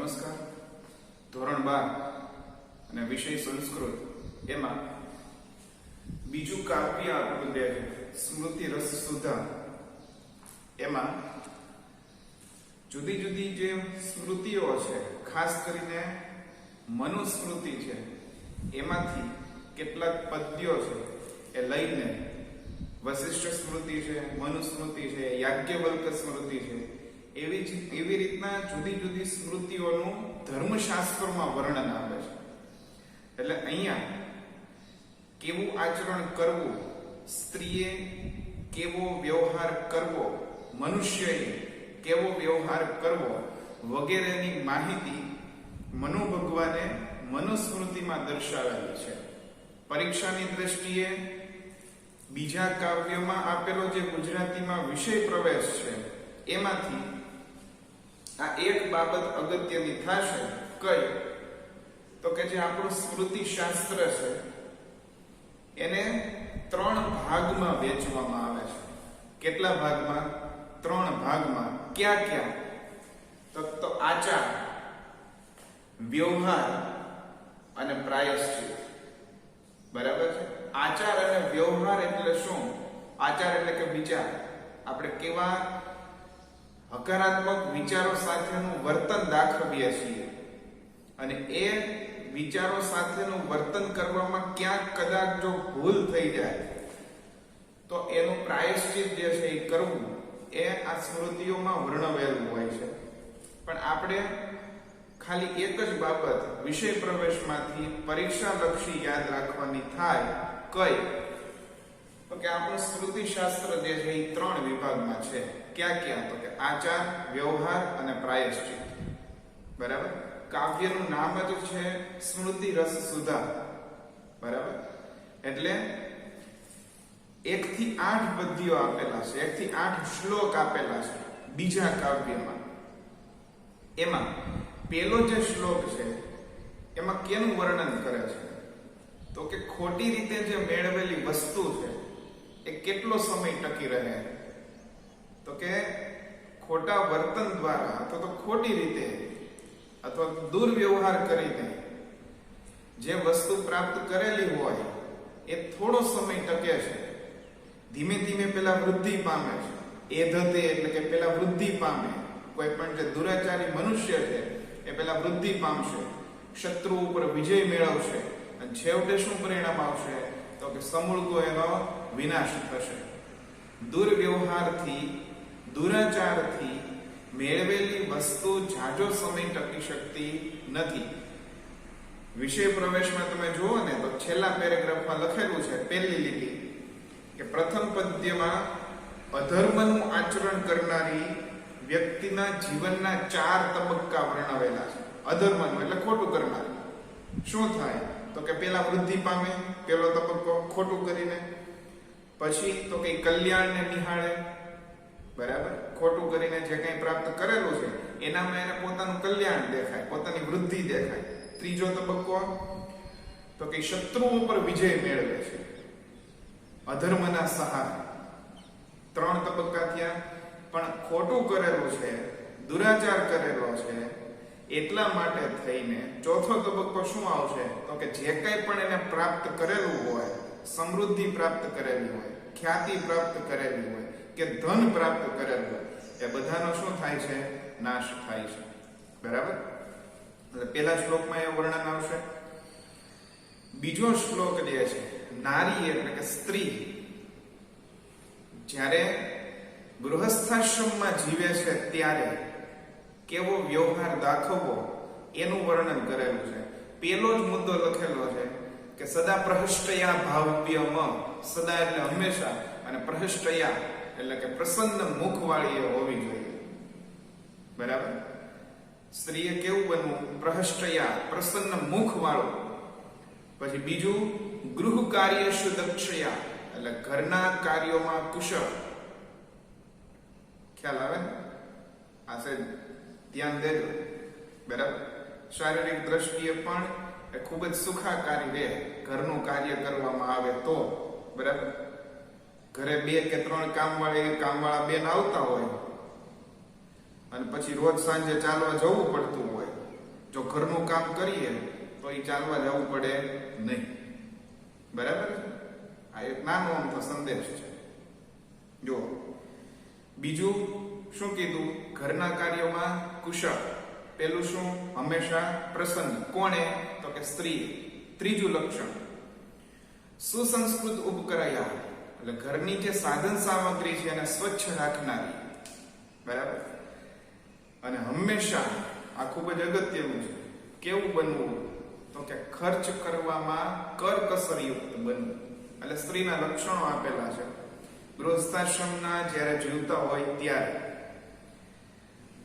નમસ્કાર. ધોરણ 12 અને વિષય સંસ્કૃત એમાં બીજું કાવ્ય આપણું છે સ્મૃતિ રસ સુધા. એમાં જુદી જુદી જે સ્મૃતિઓ છે, ખાસ કરીને મનુસ્મૃતિ છે, એમાંથી કેટલાક પદ્યો છે એ લઈને વશિષ્ઠ સ્મૃતિ છે, મનુસ્મૃતિ છે, યાજ્ઞવલ્ક સ્મૃતિ છે, એવી રીતના જુદી જુદી સ્મૃતિઓનું ધર્મશાસ્ત્રોમાં વર્ણન આવે છે. એટલે અહીંયા કેવું આચરણ કરવું, સ્ત્રીએ કેવો વ્યવહાર કરવો, મનુષ્યએ કેવો વ્યવહાર કરવો વગેરેની માહિતી મનુ ભગવાને મનુસ્મૃતિમાં દર્શાવેલી છે. પરીક્ષાની દ્રષ્ટિએ બીજા કાવ્યોમાં આપેલો જે ગુજરાતીમાં વિષય પ્રવેશ છે એમાંથી આ એક બાબત અગત્યની થશે. કઈ? તો કે જે આપણું સ્મૃતિ શાસ્ત્ર છે એને 3 ભાગમાં વહેંચવામાં આવે છે. કેટલા ભાગમાં? 3 ભાગમાં. ક્યાં ક્યાં? તો આચાર, વ્યવહાર અને પ્રાયશ્ચિત. બરાબર છે? આચાર અને વ્યવહાર એટલે શું? આચાર એટલે કે વિચાર. આપણે કેવા હકારાત્મક વિચારો સાથેનું વર્તન દાખવીએ છીએ અને એ વિચારો સાથેનું વર્તન કરવામાં ક્યાંક કદાચ જો ભૂલ થઈ જાય તો એનું પ્રાયશ્ચિત જે છે એ કરવું એ આ સ્મૃતિઓમાં વર્ણવેલું હોય છે. પણ આપણે ખાલી એક જ બાબત વિષય પ્રવેશમાંથી પરીક્ષાલક્ષી યાદ રાખવાની થાય. કઈ? તો કે આપણું સ્મૃતિ શાસ્ત્ર જે છે એ 3 વિભાગમાં છે. ક્યાં ક્યાં? તો કે આચાર, વ્યવહાર અને પ્રાયશ્ચિત. બરાબર? કાવ્યનું નામ જ છે સ્મૃતિ રસ સુધા. બરાબર? એટલે 1 થી 8 પદ્યો આપેલા છે, 1 થી 8 શ્લોક આપેલા છે બીજા કાવ્યમાં. એમાં પેલો જે શ્લોક છે એમાં કેનું વર્ણન કરે છે? તો કે ખોટી રીતે જે મેળવેલી વસ્તુ છે એ કેટલો સમય ટકી રહે. તો કે ખોટા વર્તન દ્વારા અથવા તો ખોટી રીતે અથવા દુર્વ્યવહાર કરીને જે વસ્તુ પ્રાપ્ત કરેલી હોય એ થોડો સમય ટકે છે, ધીમે ધીમે પેલા વૃદ્ધિ પામે છે. એધતે એટલે કે પેલા વૃદ્ધિ પામે. કોઈ પણ જે દુરાચારી મનુષ્ય છે એ પેલા વૃદ્ધિ પામશે, શત્રુ ઉપર વિજય મેળવશે અને છેવટે શું પરિણામ આવશે? તો કે સમૂળગો એનો વિનાશ થશે. દુર્વ્યવહારથી, દુરાચારથી મેળવેલી વસ્તુ જાજો સમય ટકી શકતી નથી. વિષય પ્રવેશમાં તમે જુઓ ને તો છેલ્લા પેરેગ્રાફમાં લખેલું છે, પહેલી લીટી, કે પ્રથમ પદ્યમાં અધર્મનું આચરણ કરનારી વ્યક્તિના જીવનના 4 તબક્કા વર્ણવેલા છે. અધર્મનું એટલે ખોટું કરનાર. શું થાય? તો કે પેલા વૃદ્ધિ પામે, પેલો તબક્કો ખોટું કરીને. પછી તો કે કલ્યાણને નિહાળે. બરાબર? ખોટું કરીને જે કંઈ પ્રાપ્ત કરેલું છે એનામાં એને પોતાનું કલ્યાણ દેખાય, પોતાની વૃદ્ધિ દેખાય. ત્રીજો તબક્કો તો કે શત્રુઓ પર વિજય મેળવે છે, અધર્મના સહારે. 3 તબક્કા થયા. પણ ખોટું કરેલું છે, દુરાચાર કરેલો છે, એટલા માટે થઈને ચોથો તબક્કો શું આવશે? તો કે જે કંઈ પણ એને પ્રાપ્ત કરેલું હોય, સમૃદ્ધિ પ્રાપ્ત કરેલી હોય, ખ્યાતિ પ્રાપ્ત કરેલી હોય કે ધન પ્રાપ્ત કરેલું હોય, એ બધાનો શું થાય છે? નાશ થાય છે. બરાબર? એટલે પહેલા શ્લોકમાં એ વર્ણન આવશે. બીજો શ્લોક જે છે, નારી એટલે કે સ્ત્રી જ્યારે ગૃહસ્થાશ્રમમાં જીવે છે ત્યારે કેવો વ્યવહાર દાખવવો એનું વર્ણન કરેલું છે. પેલો જ મુદ્દો લખેલો છે કે સદા પ્રહષ્ટયા ભાવ્યમ. સદા એટલે હંમેશા, અને પ્રહષ્ટયા એટલે કે પ્રસન્ન મુખવાળી એ હોવી જોઈએ. બરાબર? સ્ત્રીએ કેવું બનવું? પ્રહષ્ટયા, પ્રસન્ન મુખવાળું. પછી બીજું, ગૃહ કાર્યેષુ દક્ષયા એટલે ઘરના કાર્યોમાં કુશળ. ખ્યાલ આવે ને? આ છે, ધ્યાન દેજો. બરાબર? શારીરિક દ્રષ્ટિએ પણ એ ખૂબ જ સુખાકારી રહે ઘરનું કાર્ય કરવામાં આવે તો. બરાબર? ઘરે 2 કે 3 કામવાળા બેન આવતા હોય અને પછી રોજ સાંજે ચાલવા જવું પડતું હોય જો ઘરનું કામ કરીએ તો એ ચાલવા જવું પડે નહીં. બરાબર છે? આ એક નાનો અમથો સંદેશ છે. જો બીજું શું કીધું? ઘરના કાર્યોમાં કુશળ. પેલું શું? હંમેશા પ્રસન્ન. કોણે? તો કે સ્ત્રી. ત્રીજું લક્ષણ સુસંસ્કૃત ઉપકરયા, એટલે ઘરની જે સાધન સામગ્રી છે એને સ્વચ્છ રાખનારી. બરાબર? અને હંમેશા, આ ખૂબ જ અગત્યનું છે, કેવું બનવું? તો કે ખર્ચ કરવામાં કરકસરયુક્ત બનવું. એટલે સ્ત્રીના લક્ષણો આપેલા છે ગૃહસ્થાશ્રમના જ્યારે જીવતા હોય ત્યારે.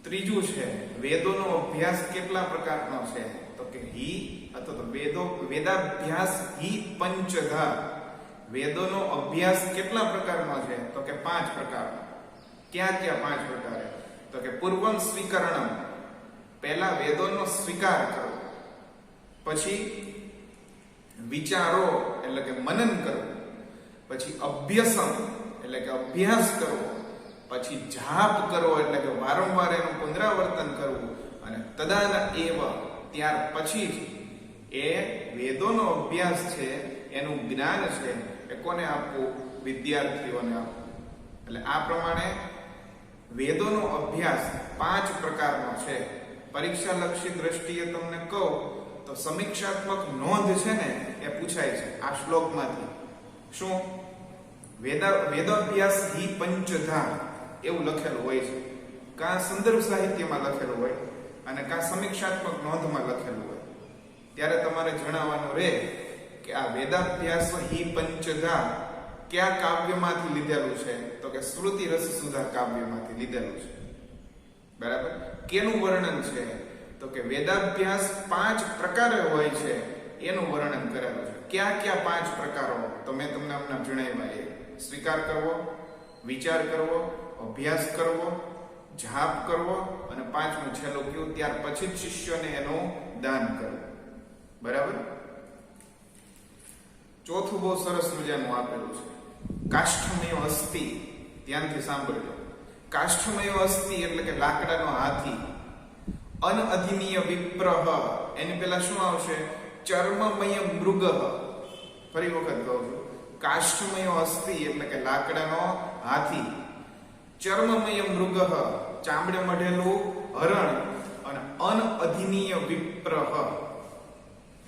ત્રીજું છે વેદોનો અભ્યાસ કેટલા પ્રકારનો છે? તો કે હિ અથવા તો વેદાભ્યાસ હિ પંચધા. વેદોનો અભ્યાસ કેટલા પ્રકારનો છે? તો કે 5 પ્રકારનો. ક્યાં 5 પ્રકારે? તો કે પૂર્વમ સ્વીકરણમ, પહેલા વેદોનો સ્વીકાર કરો, પછી વિચારો એટલે કે મનન કરવું, પછી અભ્યાસમ એટલે કે અભ્યાસ કરવો, પછી જાપ કરવો એટલે કે વારંવાર એનું પુનરાવર્તન કરવું, અને તદાન એવ, ત્યાર પછી જ એ વેદોનો અભ્યાસ છે એનું જ્ઞાન છે એ કોને આપવું? વિદ્યાર્થીઓને આપવું. એટલે આ પ્રમાણે વેદોનો અભ્યાસ 5 પ્રકારનો છે. પરીક્ષાલક્ષી દ્રષ્ટિએ તમને કહું તો સમીક્ષાત્મક નોંધ છે ને એ પૂછાય છે આ શ્લોકમાંથી. શું? વેદાભ્યાસ હિ પંચધા એવું લખેલું હોય છે, કાં સંદર્ભ સાહિત્યમાં લખેલું હોય અને કાં સમીક્ષાત્મક નોંધમાં લખેલું હોય. ત્યારે તમારે જણાવવાનું રહે કે આ વેદાભ્યાસ હિ પંચધા કયા કાવ્યમાંથી લીધેલું છે? તો કે શ્રુતિ રસ સુધા કાવ્યમાંથી લીધેલું છે. બરાબર? કેનું વર્ણન છે? તો કે વેદાભ્યાસ 5 પ્રકારે હોય છે એનું વર્ણન કરેલું છે. ક્યાં 5 પ્રકારો? તો મેં તમને હમણાં જણાવ્યા. સ્વીકાર કરવો, વિચાર કરવો, અભ્યાસ કરવો, જાપ કરવો, અને 5મું છેલ્લું કયું? ત્યાર પછી જ શિષ્યોને એનું દાન કરવું. બરાબર? ચોથું બહુ સરસ મજાનું આપેલું છે, કાષ્ઠમય અસ્થિ. ધ્યાનથી સાંભળજો. કાષ્ઠમય અસ્થિ એટલે કે લાકડાનો હાથી. અનઅધિનીય વિપ્રહ, એની પહેલા શું આવશે? ચર્મમય મૃગ. ફરી વખત કહું છું, કાષ્ઠમય અસ્થિ એટલે કે લાકડાનો હાથી. ચર્મમય મૃગ, ચામડે મઢેલું હરણ. અને અનઅધિનીય વિપ્રહ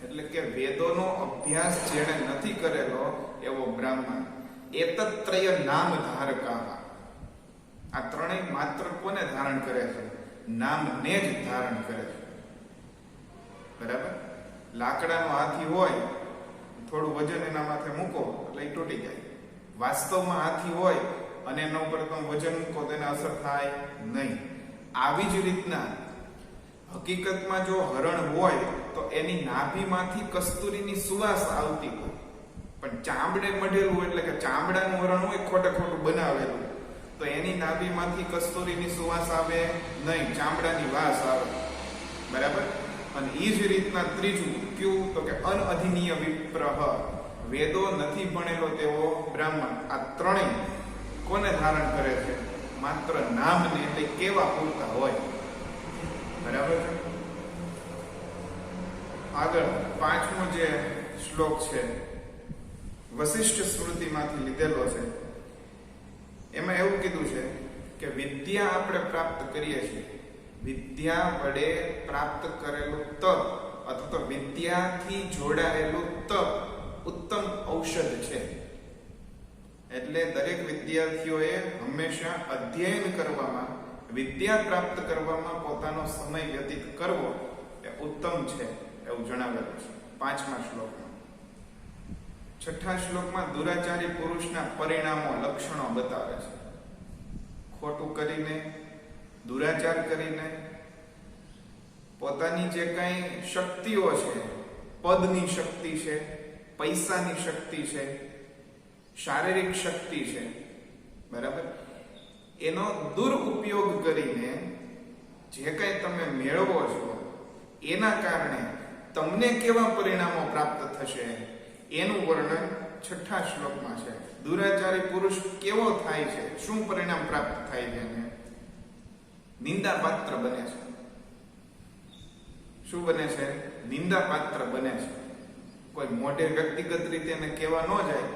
એટલે કે વેદોનો અભ્યાસ જેણે નથી કરેલો એવો બ્રાહ્મણ. એતત્રય નામ ધારકા. આ ત્રણેય માત્ર કોને ધારણ કરે છે? નામને જ ધારણ કરે છે. બરાબર? લાકડાનો હાથી હોય, થોડું વજન એના માથે મૂકો એટલે એ તૂટી જાય. વાસ્તવમાં હાથી હોય અને એના ઉપર તમે વજન મૂકો તો એને અસર થાય નહીં. આવી જ રીતના હકીકતમાં જો હરણ હોય તો એની નાભીમાંથી કસ્તુરીની સુવાસ આવતી હોય, પણ ચામડે મઢેલું એટલે કે ચામડાનું હરણ હોય, ખોટું બનાવેલું, તો એની નાભીમાંથી કસ્તુરીની સુવાસ આવે નહીં, ચામડાની વાસ આવે. બરાબર? અને એ જ રીતના ત્રીજું કયું? તો કે અનઅધિનીય વિપ્રહ, વેદો નથી ભણેલો તેવો બ્રાહ્મણ. આ ત્રણેય કોને ધારણ કરે છે? માત્ર નામને, એટલે કેવા પૂરતા હોય. બરાબર છે? આગળ 5મો જે શ્લોક છે વશિષ્ઠ સ્મૃતિમાંથી લીધેલો છે. એમાં એવું કીધું છે કે વિદ્યા આપણે પ્રાપ્ત કરીએ છીએ, વિદ્યા વડે પ્રાપ્ત કરેલું તપ અથવા તો વિદ્યાથી જોડાયેલું તપ ઉત્તમ ઔષધ છે. એટલે દરેક વિદ્યાર્થીઓએ હંમેશા અધ્યયન કરવામાં, વિદ્યા પ્રાપ્ત કરવામાં પોતાનો સમય વ્યતીત કરવો એ ઉત્તમ છે એવું જણાવેલું છે 5મા શ્લોકમાં. 6થા શ્લોકમાં દુરાચારી પુરુષના પરિણામો, લક્ષણો બતાવે છે. ખોટું કરીને, દુરાચાર કરીને, પોતાની જે કઈ શક્તિઓ છે, પદની શક્તિ છે, પૈસાની શક્તિ છે, શારીરિક શક્તિ છે, બરાબર, એનો દુરુપયોગ કરીને જે કઈ તમે મેળવો છો એના કારણે તમને કેવા પરિણામો પ્રાપ્ત થશે એનું વર્ણન 6થા શ્લોકમાં છે. દુરાચારી પુરુષ કેવો થાય છે, શું પરિણામ પ્રાપ્ત થાય છે? નિંદા પાત્ર બને છે. શું બને છે? નિંદા પાત્ર બને છે. કોઈ મોઢે વ્યક્તિગત રીતે એને કહેવા ન જાય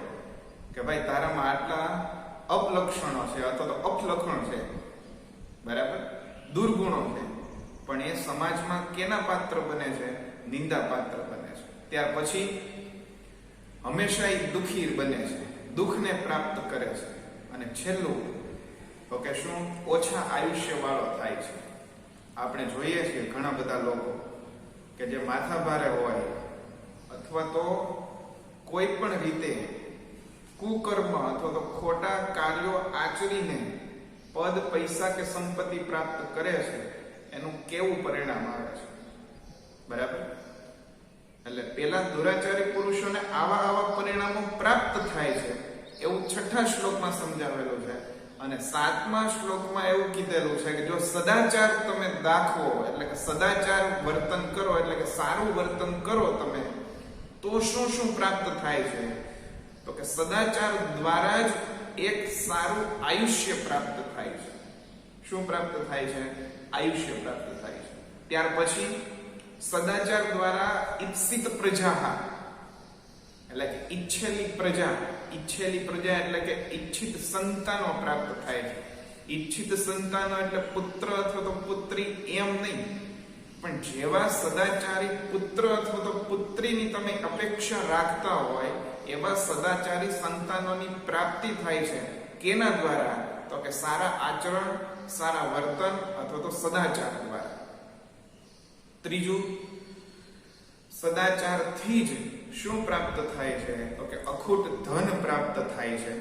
કે ભાઈ તારામાં આટલા અપલક્ષણો છે અથવા તો અપલક્ષણ છે, બરાબર, દુર્ગુણો છે, પણ એ સમાજમાં કેના પાત્ર બને છે? નિંદા પાત્ર બને છે. ત્યાર પછી હંમેશા એ દુઃખી બને છે, દુઃખને પ્રાપ્ત કરે છે, અને છેલ્લું તો કે શું? ઓછા આયુષ્ય વાળો થાય છે. આપણે જોઈએ છીએ ઘણા બધા લોકો કે જે માથાભારે હોય અથવા તો કોઈ પણ રીતે કુકર્મ અથવા તો ખોટા કાર્યો આચરીને પદ, પૈસા કે સંપત્તિ પ્રાપ્ત કરે છે, એનું કેવું પરિણામ આવે છે, બરાબર? એટલે પેલા દુરાચારી પુરુષોને આવા પરિણામો પ્રાપ્ત થાય છે એવું 6થા શ્લોકમાં સમજાવેલું છે. અને 7મા શ્લોકમાં એવું કીધેલું છે કે જો સદાચાર તમે દાખવો, એટલે કે સદાચાર વર્તન કરો, એટલે કે સારું વર્તન કરો તમે, તો શું શું પ્રાપ્ત થાય છે? તો કે સદાચાર દ્વારા જ એક સારું આયુષ્ય પ્રાપ્ત થાય છે. શું પ્રાપ્ત થાય છે? આયુષ્ય પ્રાપ્ત થાય છે. ત્યાર પછી સદાચાર દ્વારા ઈપ્સિત પ્રજા, એટલે કે ઈચ્છેલી પ્રજા એટલે કે ઈચ્છિત સંતાનો પ્રાપ્ત થાય છે. ઈચ્છિત સંતાનો એટલે પુત્ર અથવા તો પુત્રી એમ નહીં, પણ જેવા સદાચારી પુત્ર અથવા તો પુત્રીની તમે અપેક્ષા રાખતા હોય એવા સદાચારી સંતાનોની પ્રાપ્તિ થાય છે. કેના દ્વારા? તો કે સારા આચરણ, સારા વર્તન અથવા તો સદાચાર દ્વારા. ત્રીજું, સદાચારથી જ શું પ્રાપ્ત થાય છે? તો કે અખૂટ ધન પ્રાપ્ત થાય છે.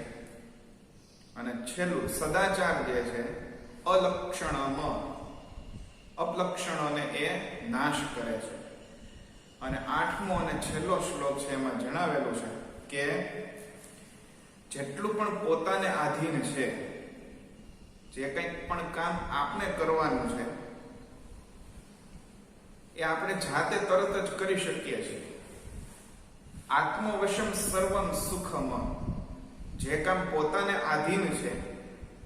અને છેલ્લું, સદાચાર જે છે અપલક્ષણોને એ નાશ કરે છે. અને 8મો અને છેલ્લો શ્લોક છે એમાં જણાવેલું છે કે જેટલું પણ પોતાને આધીન છે, જે કંઈક પણ કામ આપણે કરવાનું છે એ આપણે જાતે તરત જ કરી શકીએ છીએ. આત્મવશમ સર્વમ સુખમ, જે કામ પોતાને આધીન છે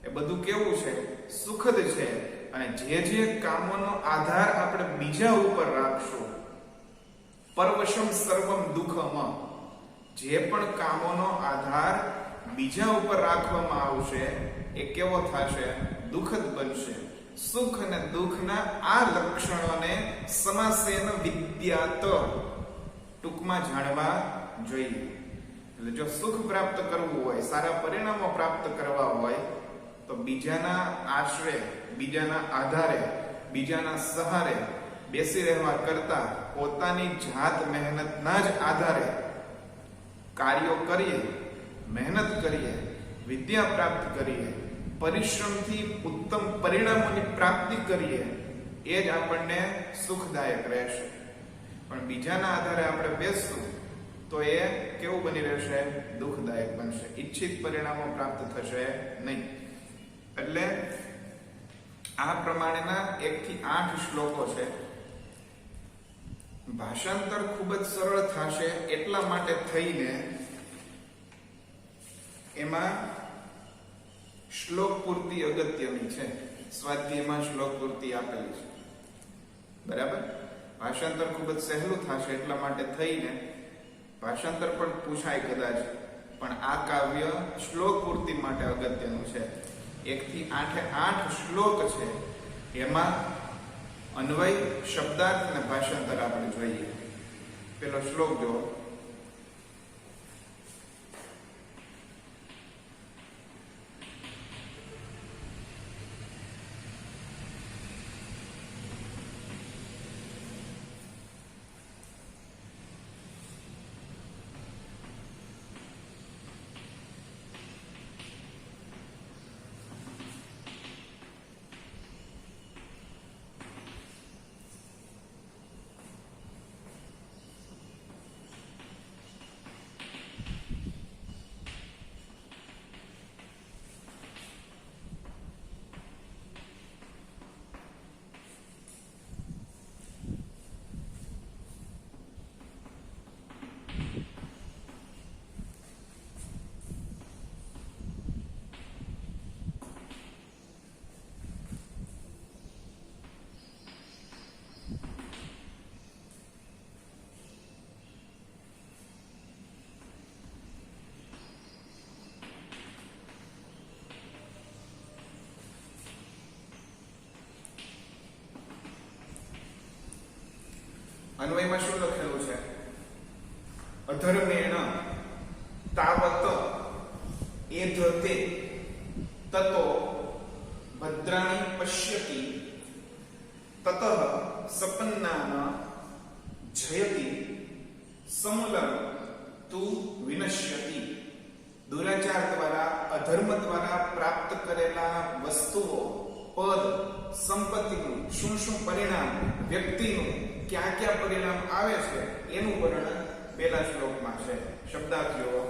એ બધું કેવું છે? સુખદ છે. અને જે કામોનો આધાર આપણે બીજા ઉપર રાખશું, પરવશમ સર્વમ દુઃખમ, જે પણ કામોનો આધાર બીજા ઉપર રાખવામાં આવશે એ કેવો થશે? દુઃખદ બનશે. સુખ અને દુઃખના આ લક્ષણોને સમાસેન વિદ્યાત, ટૂંકમાં જાણવા જોઈએ. એટલે જો સુખ પ્રાપ્ત કરવું હોય, સારા પરિણામો પ્રાપ્ત કરવા હોય, તો બીજાના આશરે, બીજાના આધારે, બીજાના સહારે બેસી રહેવા કરતા પોતાની જાત મહેનતના જ આધારે કાર્યો કરીએ, મહેનત કરીએ, વિદ્યા પ્રાપ્ત કરીએ, પરિશ્રમથી ઉત્તમ પરિણામોની પ્રાપ્તિ કરીએ, એ જ આપણને સુખદાયક રહેશે. પણ બીજાના આધારે આપણે બેસશું તો એ કેવું બની રહેશે? દુઃખદાયક બનશે. ઈચ્છિત પરિણામો પ્રાપ્ત થશે નહીં. એટલે આ પ્રમાણેના 1 થી 8 શ્લોકો છે. ભાષાંતર ખૂબ જ સરળ થશે એટલા માટે થઈને એમાં શ્લોક પૂર્તિ અગત્યની છે. સ્વાધ્યાયમાં શ્લોક પૂર્તિ આપેલી છે, બરાબર? ભાષાંતર ખૂબ જ સહેલું થશે એટલા માટે થઈને ભાષાંતર પણ પૂછાય કદાચ, પણ આ કાવ્ય શ્લોક પૂર્તિ માટે અગત્યનું છે. 1 થી 8 શ્લોક છે, એમાં અન્વય, શબ્દાર્થ અને ભાષાંતર આપણે જોઈએ. પેલો શ્લોક જો, અન્વયમાં શું લખેલું છે? અધર્મેણ તાવત એધતે તતો ભદ્રાણી પશ્યતિ તતઃ સપન્નાન જયતિ સમૂલમ તુ વિનશ્યતિ. દુરાચાર દ્વારા, અધર્મ દ્વારા પ્રાપ્ત કરેલા વસ્તુઓ, પદ, સંપત્તિનું શું શું પરિણામ, વ્યક્તિનું ક્યાં ક્યાં પરિણામ આવે છે એનું વર્ણન પહેલા શ્લોકમાં છે. શબ્દાર્થ જોવો.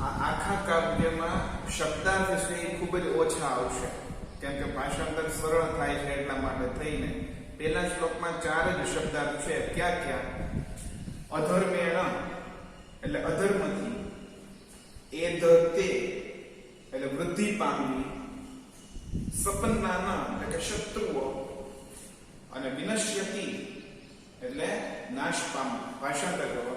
આ આખા કાવ્યમાં શબ્દાર્થ છે એ ખૂબ જ ઓછા આવશે, કેમ કે ભાષાંતર સરળ થાય છે એટલા માટે થઈને પહેલા શ્લોકમાં 4 જ શબ્દાર્થ છે. ક્યાં ક્યાં? અધર્મેણ એટલે અધર્મથી, એધતે એટલે વૃદ્ધિ પામવી, સપન્નાન એટલે કે શત્રુઓ, અને વિનશ્યતિ એટલે નાશ પામવું. ભાષાંતર કરો.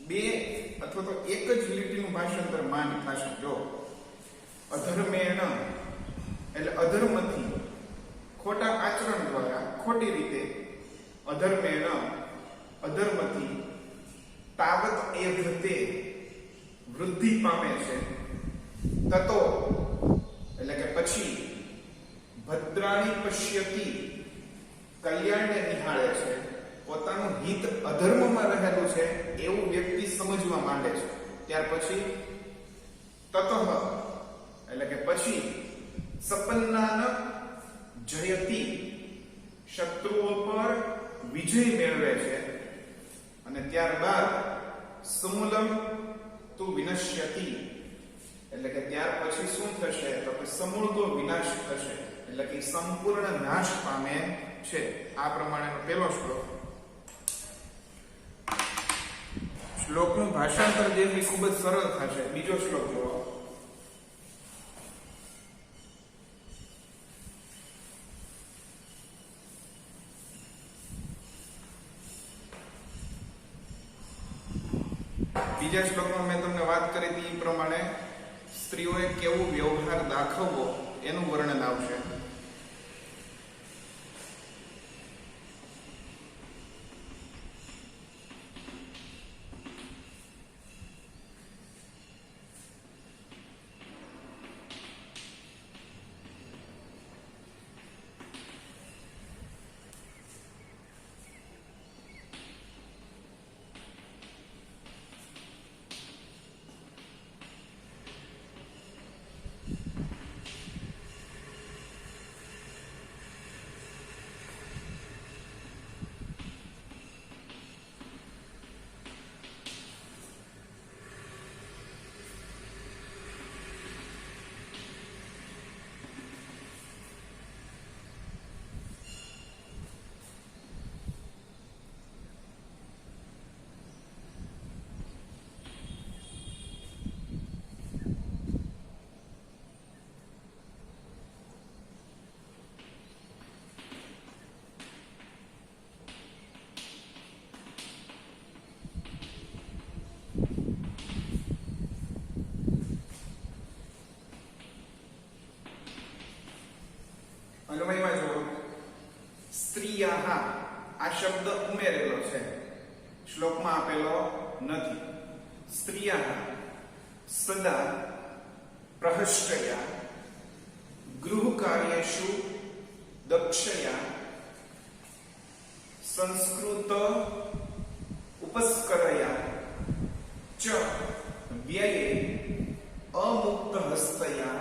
બે અથવા તો એક જ લીટીનું ભાષાંતર માંડ થશે. જો અધર્મેણ એટલે અધર્મથી, ખોટા આચરણ દ્વારા, ખોટી રીતે, અધર્મેણ અધર્મથી, તાવત એધતે વૃદ્ધિ પામે છે, તતો એટલે કે પછી, ભદ્રાણી પશ્યતિ કલ્યાણને નિહાળે છે, પોતાનું હિત અધર્મમાં રહેલું છે એવું વ્યક્તિ સમજવા માંડે છે. ત્યાર પછી તતઃ એટલે કે પછી, સપન્નાન જયતિ શત્રુઓ પર વિજય મેળવે છે, અને ત્યારબાદ સમૂલમ તુ વિનશ્યતિ એટલે કે ત્યાર પછી શું થશે? તો કે સમૂળ તો વિનાશ થશે, એટલે કે સંપૂર્ણ નાશ પામે છે. આ પ્રમાણેનો પહેલો શ્લોક. શ્લોકનું ભાષાંતર જે છે ખૂબ જ સરળ થશે. બીજો શ્લોક જુઓ. બીજા શ્લોકમાં મેં તમને વાત કરી હતી એ પ્રમાણે સ્ત્રીઓએ કેવો વ્યવહાર દાખવવો એનું વર્ણન આવશે. સદા પ્રહષ્ટયા ગૃહ કાર્યેષુ દક્ષયા સંસ્કૃત ઉપસ્કરયા ચ વ્યયે અમુક્ત હસ્તયા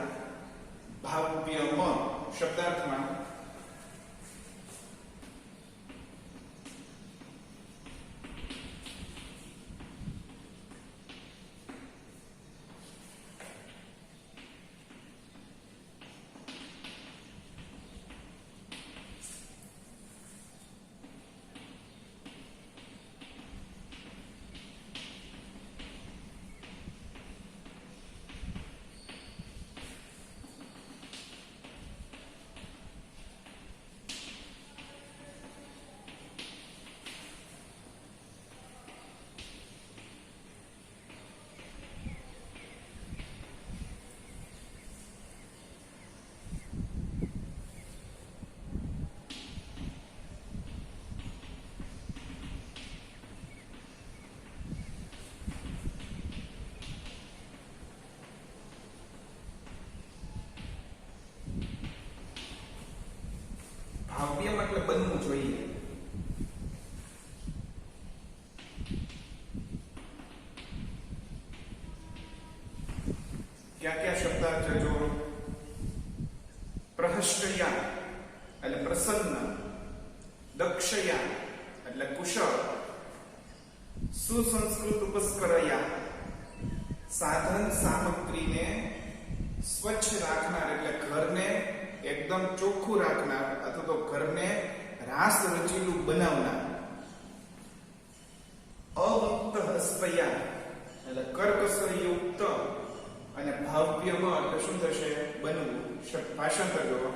ભાવ્યમ. શબ્દાર્થમાં ભાવ્ય એટલે બનવું જોઈએ. ક્યાં ક્યાં શબ્દાર્થ છે જો? પ્રહષ્ટયા એટલે પ્રસન્ન, દક્ષયા એટલે કુશળ, સુસંસ્કૃત ઉપસ્કરયા સાધન સામગ્રીને સ્વચ્છ રાખનાર એટલે ઘરને એકદમ ચોખ્ખું રાખનાર અથવા તો ઘરને રાસ રચીલું બનાવનાર. અમુક્ત હસ્તયા એટલે કરકસર યુક્ત અને ભાવ્યમાં એટલે શું થશે? બનવું. ભાષાંતર કરો.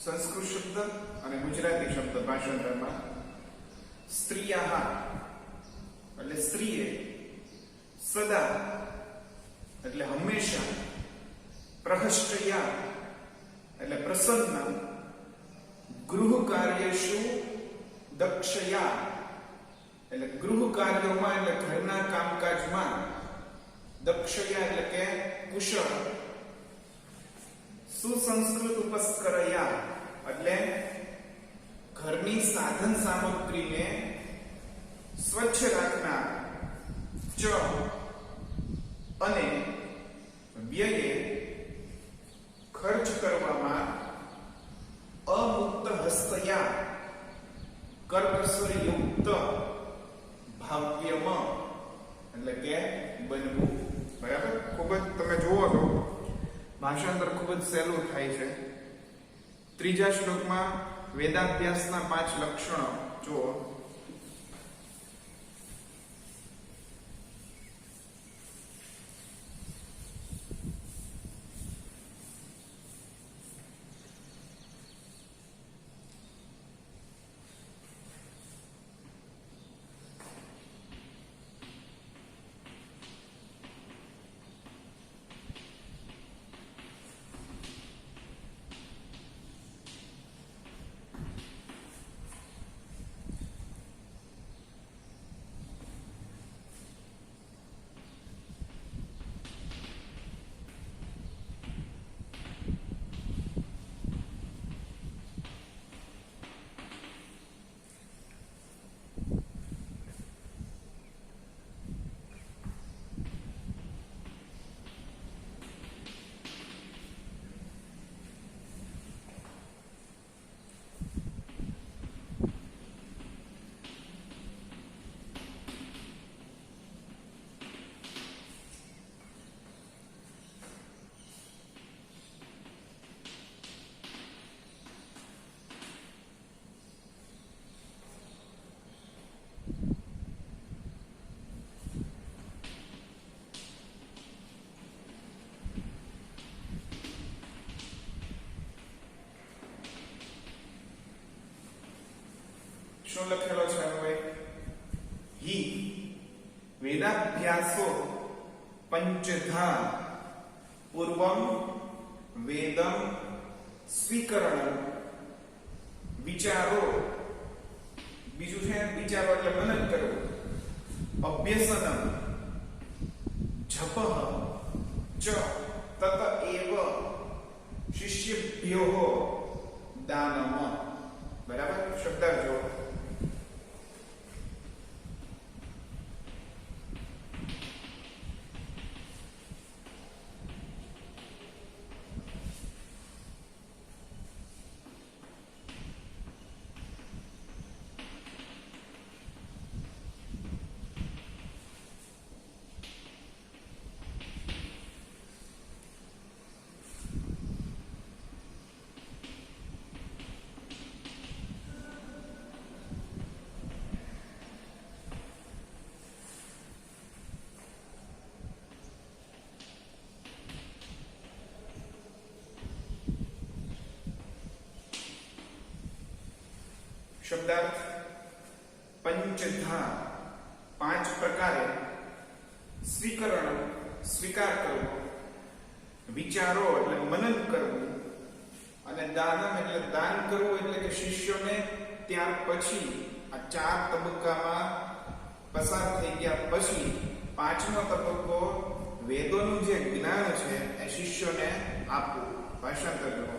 સંસ્કૃત શબ્દ અને ગુજરાતી શબ્દ ભાષાંતરમાં સ્ત્રીયા એટલે સ્ત્રીએ, સદા એટલે હંમેશા, પ્રહષ્ટયા એટલે પ્રસન્ન, ગૃહ કાર્યેષુ દક્ષયા એટલે ગૃહ કાર્યોમાં એટલે ઘરના કામકાજમાં, દક્ષયા એટલે કે કુશળ, સુસંસ્કૃત ઉપસ્કરયા એટલે ઘરની સાધન સામગ્રીને સ્વચ્છ રાખનાર, ચ અને વ્યયે ખર્ચ કરવામાં, અમુક્ત હસ્તયા કરકસર યુક્ત, ભાવ્યમ એટલે કે બનવું. બરાબર? ખૂબ જ તમે જુઓ તો ભાષાંતર ખૂબ જ સહેલું થાય છે. ત્રીજા શ્લોકમાં વેદાભ્યાસના 5 લક્ષણો જુઓ. શું લખેલો છે હવે? હિ વેદાભ્યાસો પંચધા પૂર્વમ વેદમ સ્વીકરણ વિચારો, બીજું છે વિચારો એટલે મનન કરવું, અભ્યસનમ જપ ચ તત એવ શિષ્યભ્યો દાનમ. બરાબર? શબ્દાર્થ જો શબ્દાર્થ પંચધા પાંચ પ્રકારે, સ્વીકરણ સ્વીકાર કરવો, વિચારો એટલે મનન કરવું, અને દાનમ એટલે દાન કરવું એટલે કે શિષ્યોને ત્યાર પછી આ ચાર તબક્કામાં પસાર થઈ ગયા પછી પાંચમો તબક્કો વેદોનું જે જ્ઞાન છે એ શિષ્યોને આપવું. ભાષાંતર કરો.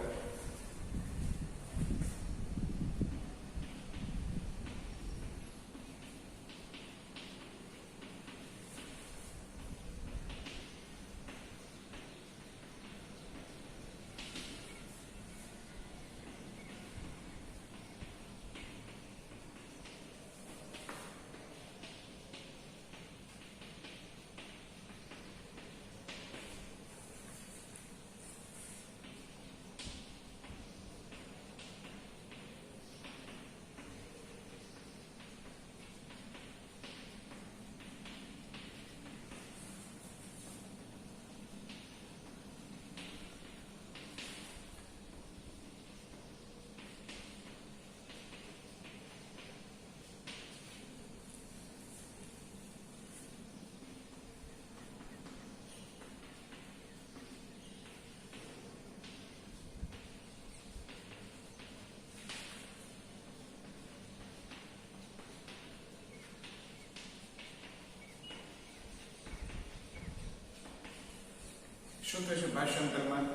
શું થશે ભાષાંતરમાં?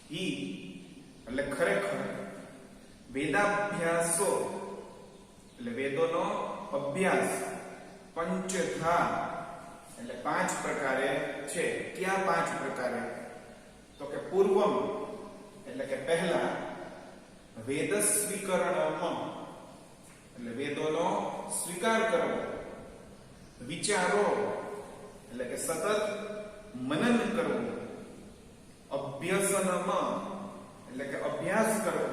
ઈ એટલે ખરેખર, વેદાભ્યાસો એટલે વેદોનો અભ્યાસ, પંચધા એટલે પાંચ પ્રકારે છે. ક્યાં પાંચ પ્રકારે? તો કે પૂર્વમ એટલે કે પહેલા, વેદ સ્વીકરણમ એટલે વેદોનો સ્વીકાર કરવો, વિચારો એટલે કે સતત મનન કરવું, અભ્યસનમ એટલે કે અભ્યાસ કરવો,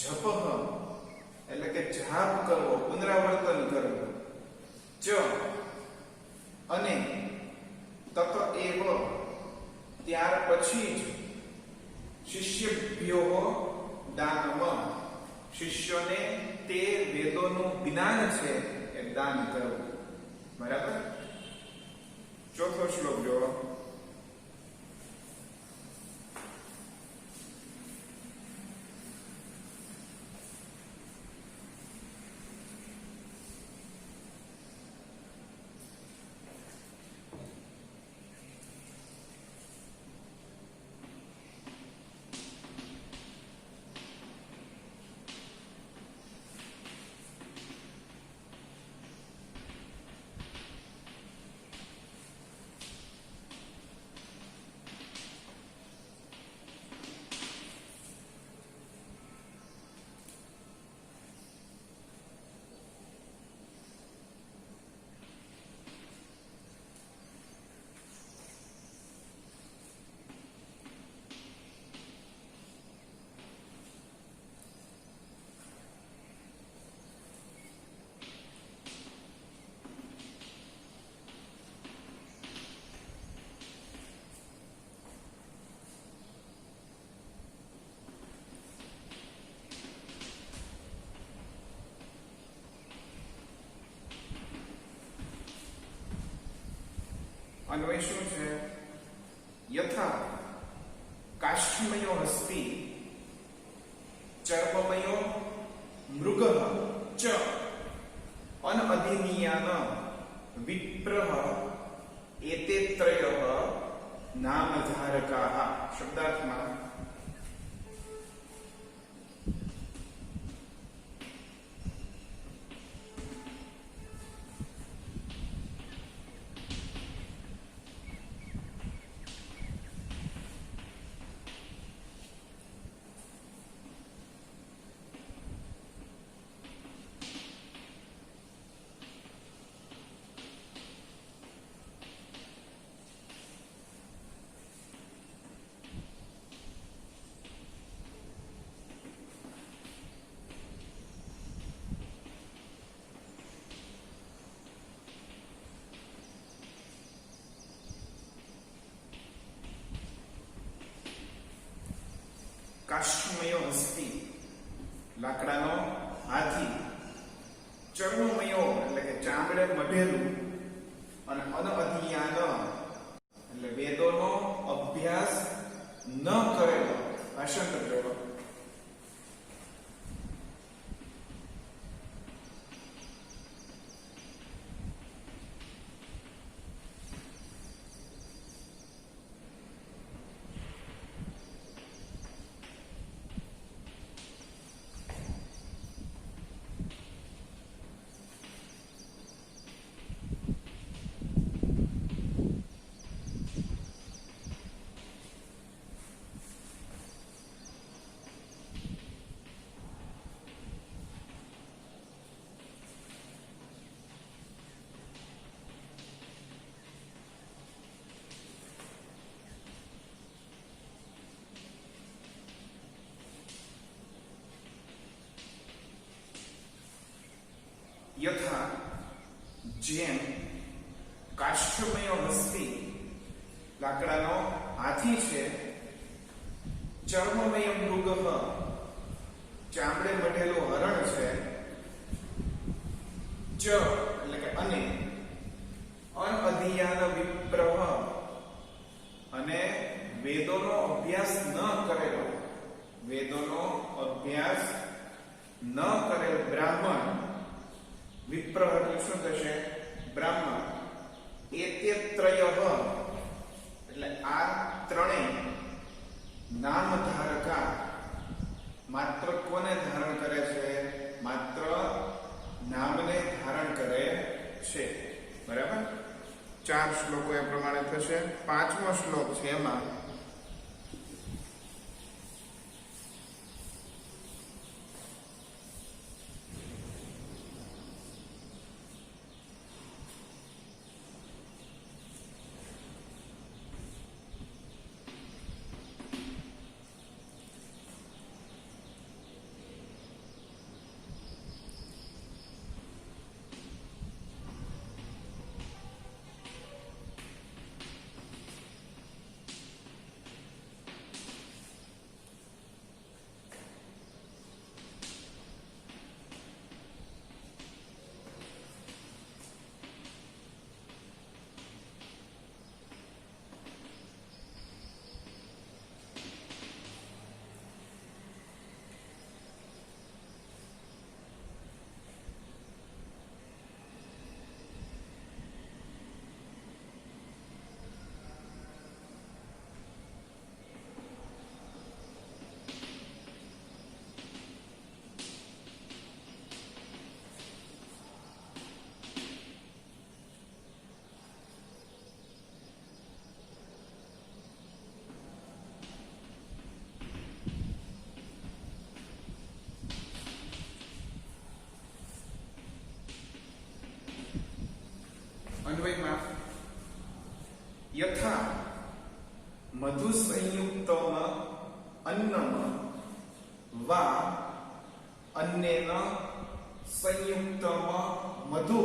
જપ એટલે કે જાપ કરવો, પુનરાવર્તન કરવું, ચ અને તત એવ ત્યાર પછી જ શિષ્યભ્યો દાનમ શિષ્યોને તે વેદોનું જ્ઞાન છે એ દાન કરવું. બરાબર? ચોથો શ્લોક જો. અન્વય શું છે? યથા કાષ્ઠમયો હસ્તી ચર્મમયો મૃગ ચ અનઅધિનિયાન વિપ્રહ એતે ત્રયઃ નામધારકાઃ. શબ્દાર્થમાં કાષ્ઠમયો હસ્તી લાકડાનો હાથી, ચર્મમયો એટલે કે ચામડે મઢેલું, અને અનઅધિયાન એટલે વેદોનો અભ્યાસ ન કરેલો. ભાષાંતર કરો. યથા જેમ કાષ્ઠમય હસ્તી લાકડાનો હાથી છે, ચર્મમય મૃગ ચામડે મઢેલું હરણ છે, ચ એટલે કે અને અનઅધિયાન વિપ્રહ અને વેદોનો અભ્યાસ ન કરેલો, વેદોનો અભ્યાસ ન કરેલ બ્રાહ્મણ, વિપ્ર એટલે શું થશે? બ્રાહ્મણ. એતે ત્રયઃ એટલે આ ત્રણેય નામ ધારકા માત્ર કોને ધારણ કરે છે? માત્ર નામને ધારણ કરે છે. બરાબર? 4 શ્લોકો એ પ્રમાણે થશે. 5મો શ્લોક છે એમાં અન્વયમાં યથા મધુ સંયુક્તમ અન્નમ વા અન્નેન સંયુક્તમ મધુ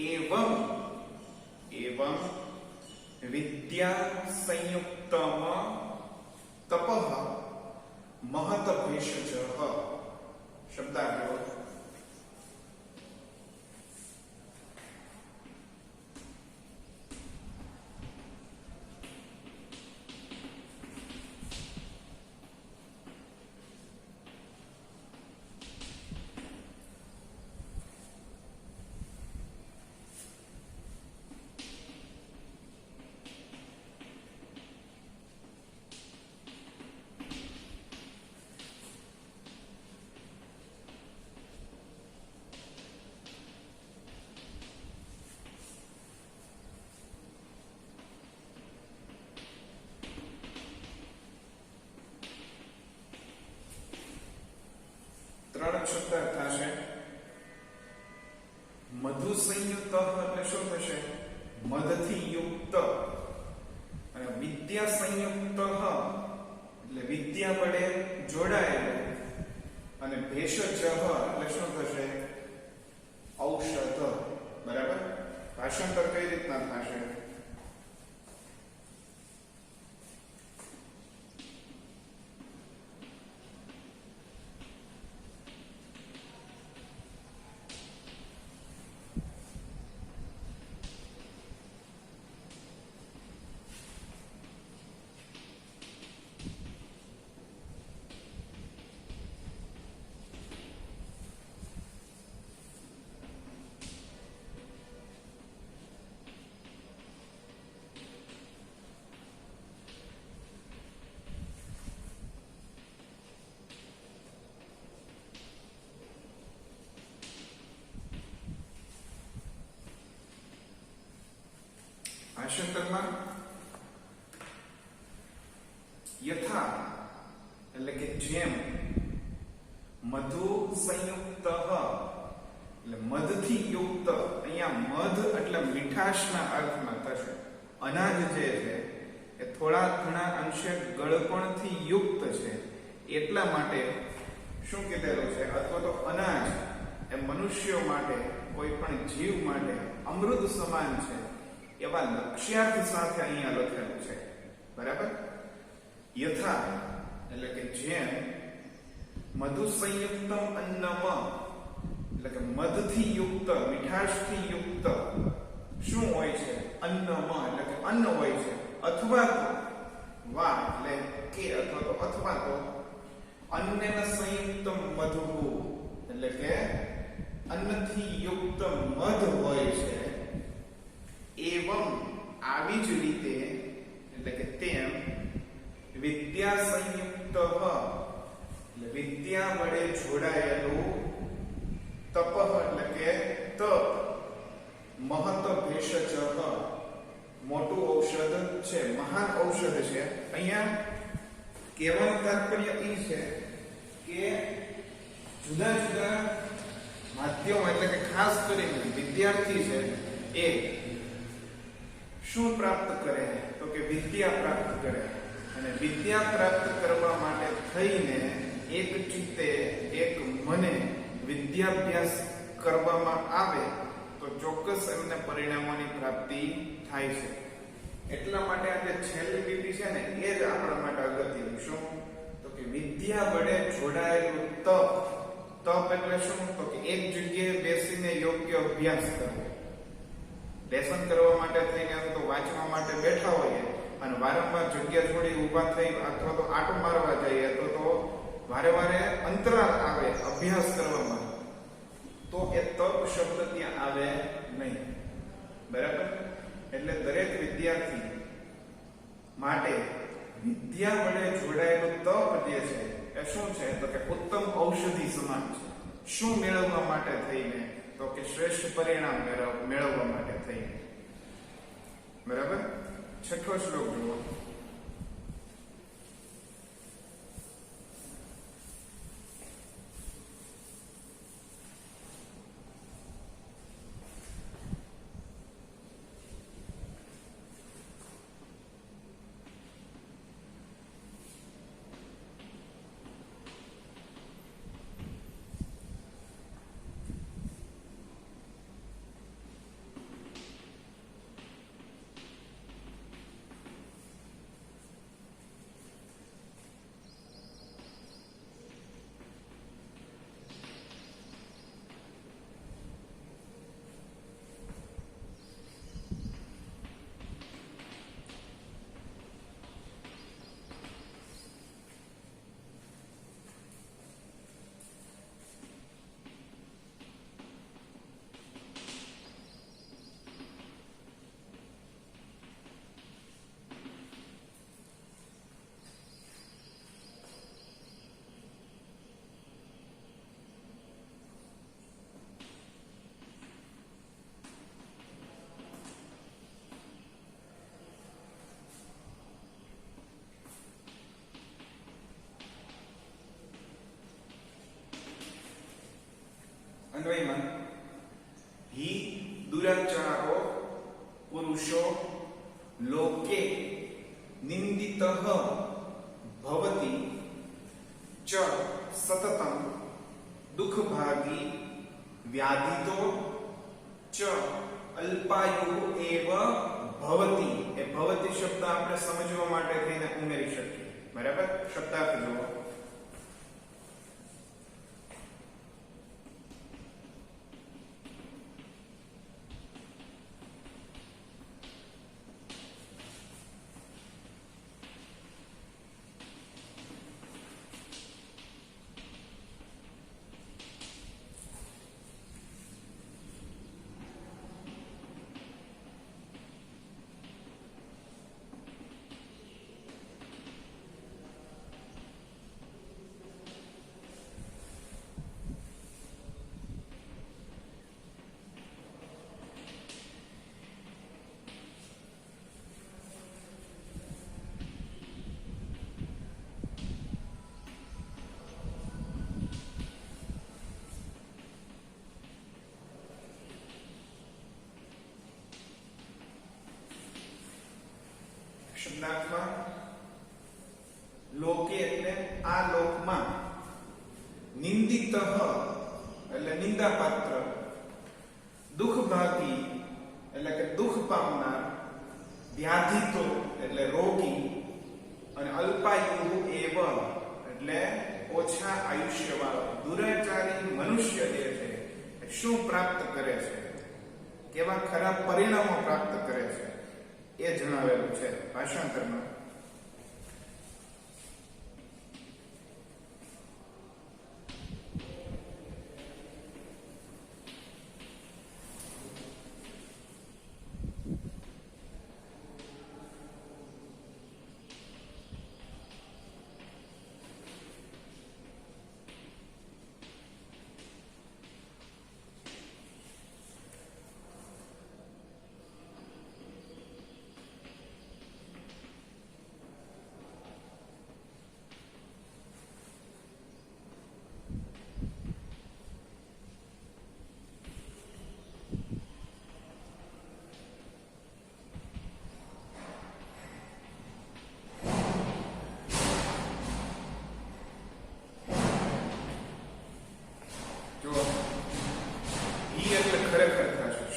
એવં એવં વિદ્યા સંયુક્તમ તપઃ મહત ભેષજ. શબ્દાર્થ ક્રિયાપદ શબ્દાર્થ થશે. મધુ સંયુક્ત એટલે શું થશે? મધથી યુક્ત. અને વિદ્યા સંયુક્ત એટલે વિદ્યા વડે જોડાયેલું. અને ભેષજ એટલે શું થશે? ઔષધ. બરાબર. ભાષાંતર કઈ રીતના થશે? ભાષાંતરમાં યથા એટલે કે જેમ, મધુ સંયુક્ત એટલે મધથી યુક્ત. અહીંયા મધ એટલે મીઠાશના અર્થમાં થશે. અનાજ જે છે એ થોડા ઘણા અંશે ગળપણથી યુક્ત છે એટલા માટે શું કીધેલું છે? અથવા તો અનાજ એ મનુષ્યો માટે, કોઈ પણ જીવ માટે અમૃત સમાન છે એવા લક્ષ્યાર્થ સાથે અહીંયા લખેલું છે. બરાબર. યથા એટલે કે જેમ, મધુ સંયુક્તમ અન્નમ એટલે કે મધથી યુક્ત, મીઠાશથી યુક્ત શું હોય છે? અન્નમ એટલે કે અન્ન હોય છે. અથવા તો વા એટલે કે અથવા તો અન્નેન સંયુક્તમ મધુ એટલે કે અન્નથી યુક્ત મધ હોય છે. એવમ આવી જ રીતે એટલે કે તેમ વિદ્યા સંયુક્ત એટલે વિદ્યા વડે જોડાયેલું તપ એટલે કે તપ મહત ભેષજ મોટું ઔષધ છે, મહાન ઔષધ છે. અહીંયા કહેવાનું તાત્પર્ય એ છે કે જુદા જુદા માધ્યમો એટલે કે ખાસ કરીને વિદ્યાર્થી છે એ શું પ્રાપ્ત કરે? તો કે વિદ્યા પ્રાપ્ત કરે. અને વિદ્યા પ્રાપ્ત કરવા માટે થઈને એક ચિત્તે એક મને વિદ્યાભ્યાસ કરવામાં આવે તો ચોક્કસ એમને પરિણામોની પ્રાપ્તિ થાય છે. એટલા માટે આ જે છેલ્લી લીટી છે ને એ જ આપણા માટે અગત્યનું. શું? તો કે વિદ્યા વડે જોડાયેલું તપ. તપ એટલે શું? તો કે એક જગ્યાએ બેસીને યોગ્ય અભ્યાસ કરવો. લેસન કરવા માટે થઈને તો વાંચવા માટે બેઠા હોઈએ અને વારંવાર જગ્યા છોડી ઊભા થઈ અથવા તો આંટો મારવા જઈએ તો વારે વારે અંતરાલ આવે અભ્યાસ કરવામાં, તો એ તપ શબ્દ ત્યાં આવે નહીં. બરાબર. એટલે દરેક વિદ્યાર્થી માટે વિદ્યા વડે જોડાયેલું તપ જે છે એ શું છે? તો કે ઉત્તમ ઔષધિ સમાન છે. શું મેળવવા માટે થઈને? તો કે શ્રેષ્ઠ પરિણામ મેળવવા માટે થઈને. બરાબર. છઠ્ઠો શ્લોક જુઓ. ત્રયમાં हि दुराचारो पुरुषो लोके निंदितः भवति च सततं दुःखभागी व्याधितो च अल्पायु एव भवति। ए भवति शब्द આપણે સમજવા માટે થઈને ઉમેરી શકીએ। બરાબર? શબ્દાર્થ જુઓ। શબ્દાર્થમાં લોકે એટલે આ લોકમાં નિંદિતઃ એટલે નિંદાપાત્ર દુઃખભાગી એટલે કે દુઃખ પામનાર વ્યાધિતો એટલે રોગી અને અલ્પાયુ એવ એટલે ઓછા આયુષ્યવાળો દુરાચારી મનુષ્ય જે છે શું પ્રાપ્ત કરે છે કેવા ખરાબ પરિણામો પ્રાપ્ત કરે છે એ જણાવેલું છે ભાષાંતરમાં।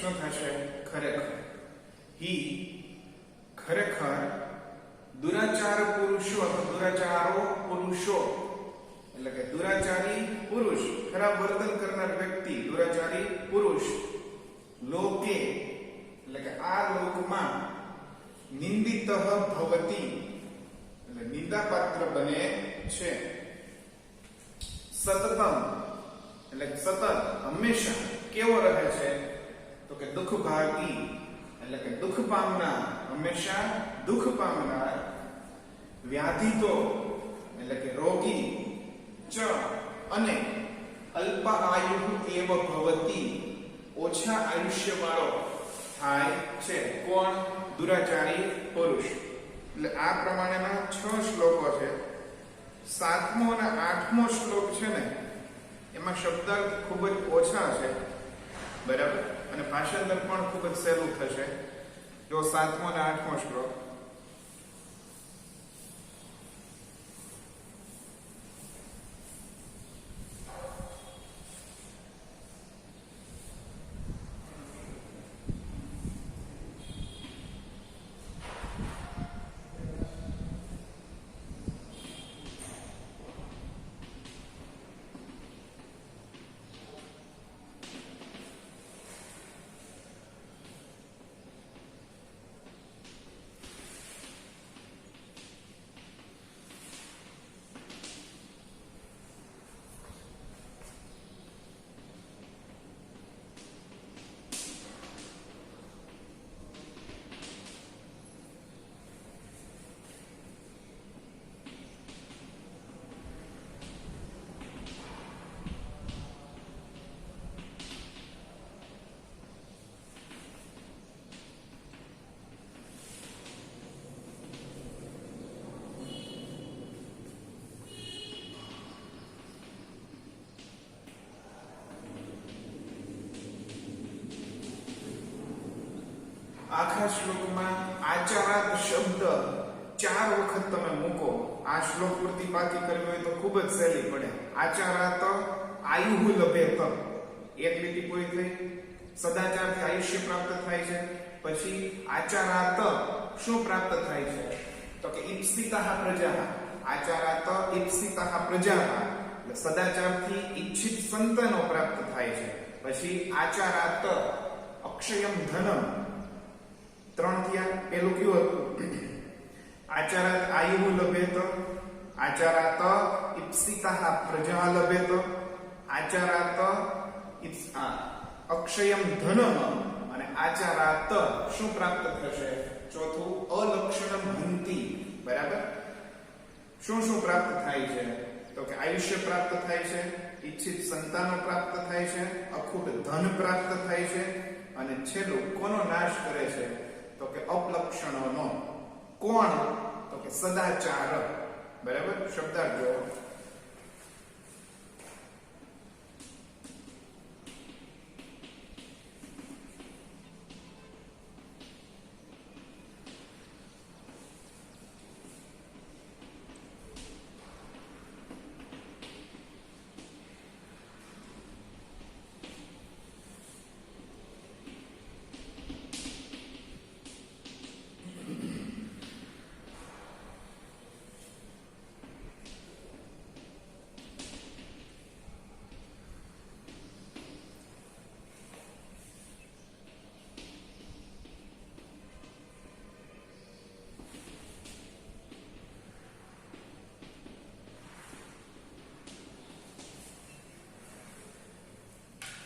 શું થશે? ખરેખર हि ખરેખર દુરાચાર પુરુષો અથવા દુરાચારો પુરુષો એટલે કે દુરાચારી પુરુષ ખરાબ વર્તન કરનાર વ્યક્તિ દુરાચારી પુરુષ લોકે એટલે કે આ લોકમાં નિંદિતઃ ભવતિ એટલે નિંદાપાત્ર બને છે સતતમ એટલે સતત હંમેશા કેવો રહે છે તો કે દુઃખભાગી એટલે કે દુઃખ પામનાર હંમેશા દુઃખ પામનાર વ્યાધિતો એટલે કે રોગી ચ અને અલ્પ આયુ એવ ભવતી ઓછા આયુષ્ય વાળો થાય છે કોણ? દુરાચારી પુરુષ। એટલે આ પ્રમાણેના 6 શ્લોકો છે। 7મો અને 8મો શ્લોક છે ને એમાં શબ્દાર્થ ખૂબ જ ઓછા છે બરાબર અને ભાષાંતર પણ ખૂબ જ સહેલું થશે। જો 7મો અને 8મો શ્લોક આખા શ્લોકમાં આચારાત શબ્દ 4 વખત તમે મૂકો. આ શ્લોક પૂર્તિ પાકી કરવી હોય તો ખૂબ જ સહેલી પડે. આચારાત આયુઃ લભેત, એક લીટી પૂરી થઈ. સદાચારથી આયુષ્ય પ્રાપ્ત થાય છે. પછી આચારાત શું પ્રાપ્ત થાય છે? તો કે ઈપ્સિતઃ પ્રજા. આચારાત ઈપ્સિતઃ પ્રજા, એટલે સદાચારથી ઈચ્છિત સંતાનો પ્રાપ્ત થાય છે. પછી આચારાત અક્ષયમ ધનમ, 3 થયા. પેલું કયું હતું? આચારાત આયુઃ લભેત, આચારાત ઈપ્સિતઃ પ્રજા લભેત, આચારાત અક્ષયમ ધનમ, અને આચારાત શું પ્રાપ્ત થશે? ચોથું અલક્ષણમ હંતિ. બરાબર? શું શું પ્રાપ્ત થાય છે? તો કે આયુષ્ય પ્રાપ્ત થાય છે, ઈચ્છિત સંતાનો પ્રાપ્ત થાય છે, અખૂટ ધન પ્રાપ્ત થાય છે, અને છેલ્લું કોનો નાશ કરે છે? તો કે અપલક્ષણોનો. કોણ? તો કે સદાચાર. બરાબર? શબ્દાર્થ જો.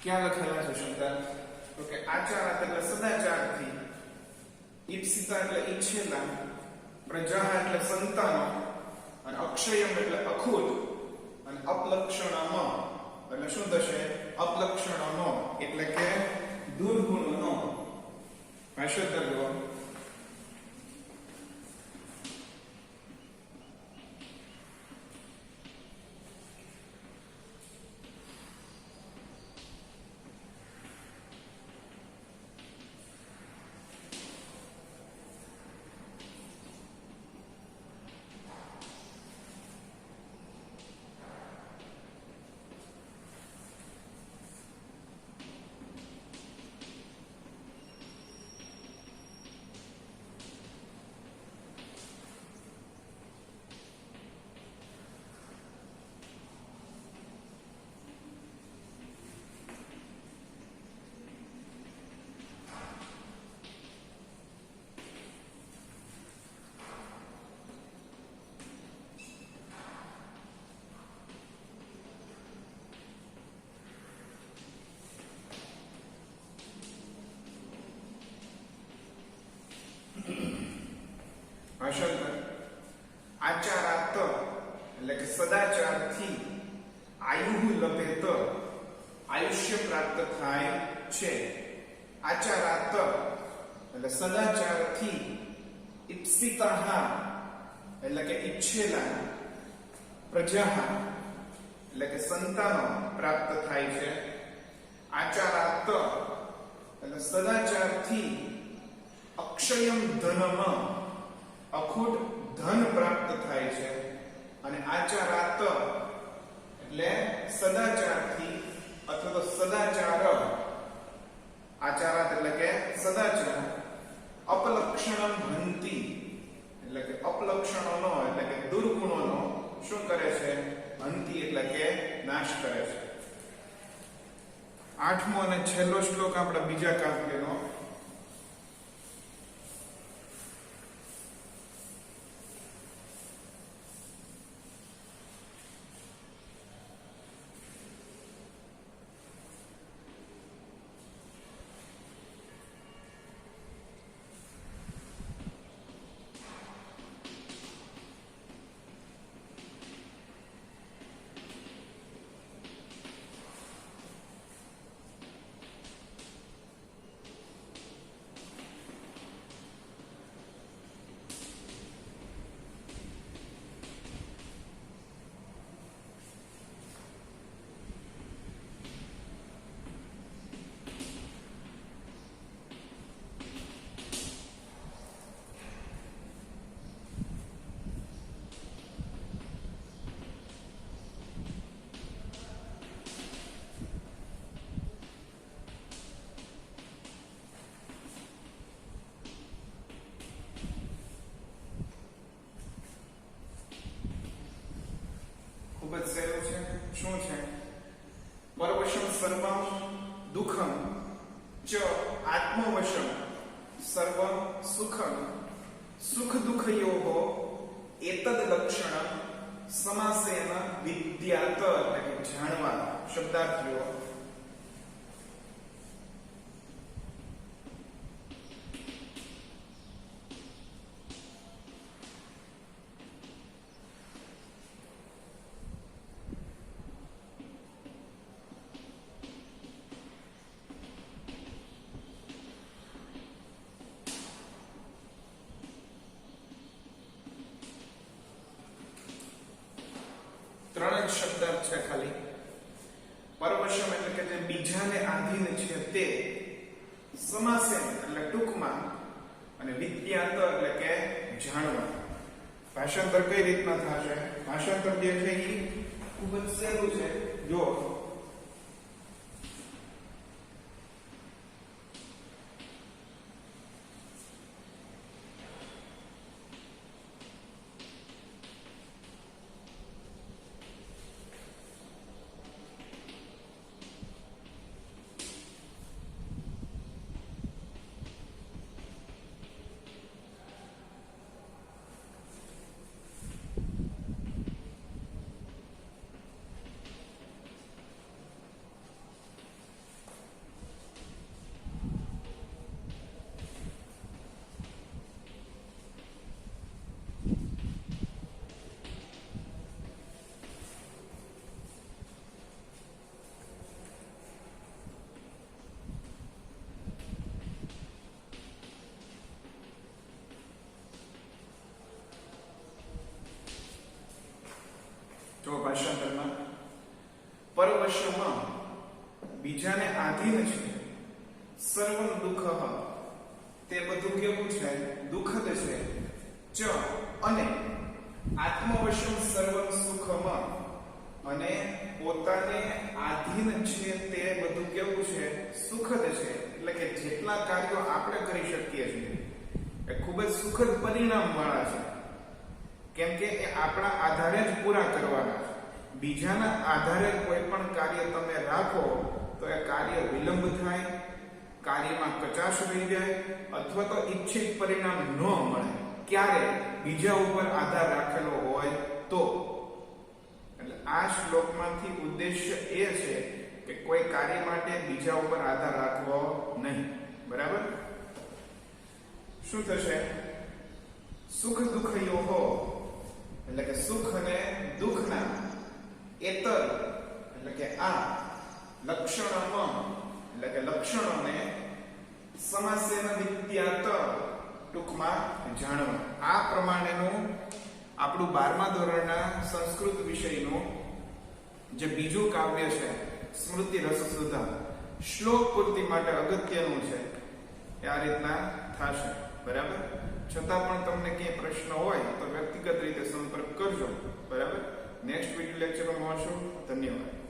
ક્યાં લખેલા છે શબ્દાર્થ? તો કે આચારાત એટલે સદાચારથી, ઈપ્સિતા એટલે ઈચ્છેલા, પ્રજા એટલે સંતાનો, અને અક્ષયમ એટલે અખૂટ, અને અપલક્ષણમ એટલે શું થશે? અપલક્ષણનો એટલે કે દુર્ગુણનો. ભાષાંતર જુઓ. ભાષાંતર. આચારાત એટલે કે સદાચારથી, આયુઃ લભેત આયુષ્ય પ્રાપ્ત થાય છે. આચારાત એટલે સદાચારથી, ઈપ્સિતઃ એટલે કે ઈચ્છેલા, પ્રજા એટલે કે સંતાનો પ્રાપ્ત થાય છે. આચારાત એટલે સદાચારથી અક્ષયમ ધનમ, અખૂટ ધન પ્રાપ્ત થાય છે. અને આચારાત એટલે સદાચારથી અથવા તો સદાચાર, આચારાત એટલે કે સદાચાર, અપલક્ષણમ હંતિ એટલે કે અપલક્ષણોનો એટલે કે દુર્ગુણોનો શું કરે છે? હંતિ એટલે કે નાશ કરે છે. 8મો અને છેલ્લો શ્લોક આપણા બીજા કાવ્યનો. સમાસેન વિદ્યાત એટલે કે જાણવા શબ્દાર્થીઓ ત્રણ જ શબ્દાર્થ છે ખાલી. પરવશમ એટલે કે જે બીજાને આધીન છે તે, સમાસેન એટલે ટૂંકમાં, અને વિદ્યાત એટલે કે જાણવા. ભાષાંતર કઈ રીતના થશે? ભાષાંતર જે છે એ ખૂબ જ સહેલું છે. જો ભાષાંતરમાં પરવશમાં બીજાને આધીન છે, સર્વં દુઃખ તે બધું કેવું છે? દુઃખદ છે. ચ અને આત્મવશમ સર્વં સુખમાં અને પોતાને આધીન છે તે બધું કેવું છે? સુખદ છે. એટલે કે જેટલા કાર્યો આપણે કરી શકીએ છીએ એ ખૂબ જ સુખદ પરિણામ વાળા છે, કેમ કે એ આપણા આધારે જ પૂરા કરવાના છે. બીજાના આધારે કોઈ પણ કાર્ય તમે રાખો તો એ કાર્ય વિલંબ થાય, કાર્યમાં કચાશ રહી જાય, અથવા તો ઈચ્છિત પરિણામ ન મળે. ક્યારે? બીજા ઉપર આધાર રાખેલો હોય તો. એટલે આ શ્લોકમાંથી ઉદ્દેશ્ય એ છે કે કોઈ કાર્ય માટે બીજા ઉપર આધાર રાખવો નહીં. બરાબર? શું થશે? સુખ દુઃખયોહો એટલે કે સુખ અને દુઃખના એતર એટલે કે આ લક્ષણમાં એટલે કે લક્ષણોને સમાસેન વિદ્યાત ટૂંકમાં જાણવા. આ પ્રમાણેનું આપણું 12મા ધોરણના સંસ્કૃત વિષયનું જે બીજું કાવ્ય છે સ્મૃતિ રસસુધા, શ્લોક પૂર્તિ માટે અગત્યનું છે. આ રીતના થશે. બરાબર? છતાં પણ તમને ક્યાંય પ્રશ્ન હોય તો વ્યક્તિગત રીતે સંપર્ક કરજો. બરાબર? નેક્સ્ટ વિડિયો લેક્ચરમાં મળશું. ધન્યવાદ.